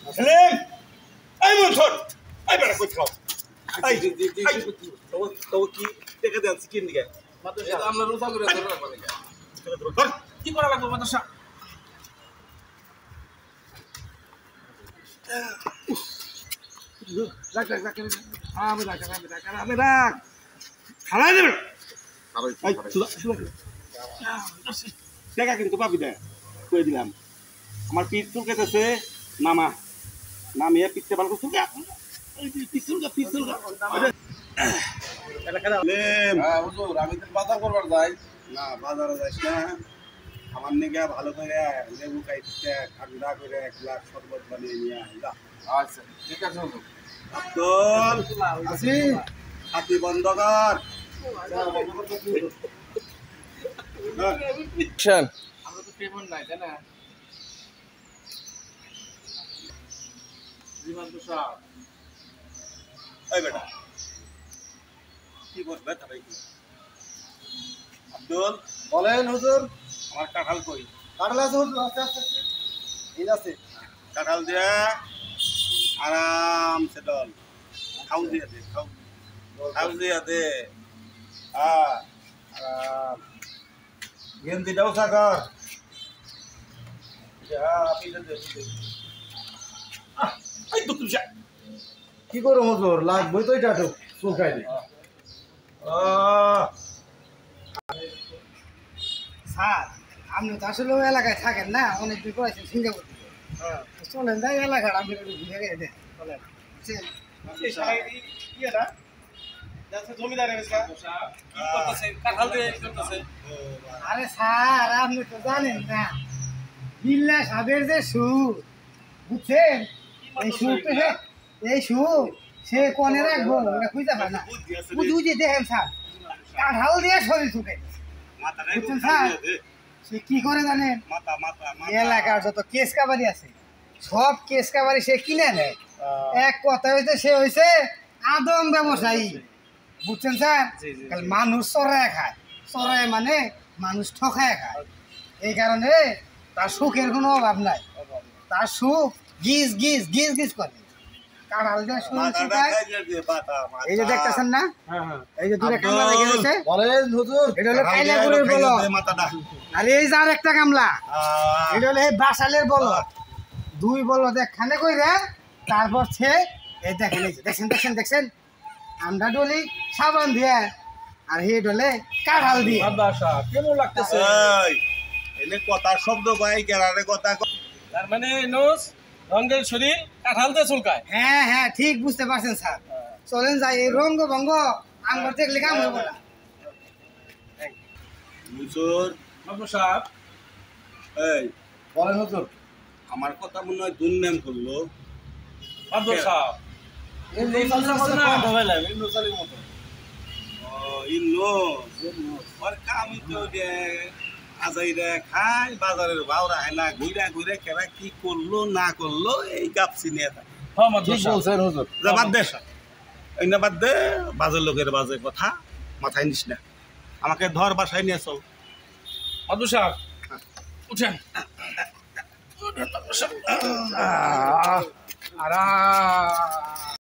সেলিম এই মনসুর এই বেটা কই খাও এই তো কি দেখে দেন স্কিন দিকে মাদ্রাসা আমরা রোজা করে ধর কি করা লাগবে মাদ্রাসা রাখ আমি রাখ খালাই দেবে দেখা কিন্তু পাবি না কয়ে দিলাম আমার পিঠ চুলকেতেছে নামা নামিয়ে পিঠতে ভালো করে আমি তো বাজার করবার যাই না বাজারে যাইস না আমার নিকে ভালো করে লেবু খাইতে ঠান্ডা করে এক গ্লাস শরবত বানিয়ে নিয়ে যা আচ্ছা ঠিক আছে আব্দুল আসি হাতি বন্ধ কর আমরা তো পেমেন্ট নাই তাই না জীবন তো সব এই বেটা কি বলবে তাই কি আব্দুল বলেন হুজুর আমার কাঁঠাল কই কাঁঠাল আছে হুজুর আস্তে আস্তে এই আছে কাঁঠাল দিয়া আরাম সে ডল খাও দিয়া দে খাও দিয়া দে আরাম গেন্দি দাও সাগর কি করো হুজুর লাগবে তো এটা তো চুলকাই দি স্যার আপনি তো আসলে ওই এলাকায় থাকেন না অনেক দিন করেছেন সিঙ্গাপুর থেকে চলেন যাই এলাকার আপনি একটু ঘুরে গিয়ে দেন চলেন আরে স্যার আপনি তো জানেন না বিল্লা সাহেবের যে সুর বুঝছেন এই সুর সে কনে রাখবো এটা খুঁজে পায় না বুঝে দেখেন স্যার কাঁঠাল দিয়ে শরীর শুকে বুঝছেন স্যার সে কি করে জানেন এলাকার যত কেস কাবারি আছে সব কেস কাবারি সে কিনে নেয় এক কথা হয়েছে সে হয়েছে আদম ব্যবসায়ী বুঝছেন স্যার মানুষ চড়ায় খায় চড়ায় মানে মানুষ ঠকায় খায় এই কারণে তার সুখের কোনো অভাব নাই তার সুখ গিজ গিজ গিজ গিজ করে কাঁঠাল দিয়ে শরীর শুকায় এই যে দেখতেছেন না এই যে দূরে কামলা লেগে গেছে বলেন হুজুর এটা হলো কাইলাপুরের বলদ আর এই যে আরেকটা কামলা এটা হলো এই বাসালের বলদ দুই বলদ একখানে কইরা তারপর সে এই দেখেন এই যে দেখছেন আমরা ডলি সাবান দিয়ে আর হে ডলে কাঁঠাল দিয়ে কেমন লাগতেছে এনে কথার শব্দ পাই কেরারে কথা তার মানে নোস রঙের শরীর কাঁঠাল দিয়ে চুলকায় হ্যাঁ ঠিক বুঝতে পারছেন স্যার চলেন যাই এই রঙ্গ ভঙ্গ আঙ্গুর দেখলে কাম হবে না হুজুর সাহেব এই বলেন হুজুর আমার কথা মনে হয় দুর্নাম করলো আব্দুল সাহেব এই নোসালের মতো ওর কামই তো আজাইরা খাই বাজারের ভাওরা হয় না ঘুরে কেরা কি করলো না করলো এই গাপসি নিয়ে থাকে ঠিক বলছেন হুজুর বাদ দে এই না বাদ দে বাজার লোকের বাজে কথা মাথায় নিস না আমাকে ধর বাসায় নিয়ে চল আব্দুল সাহেব উঠেন আরাম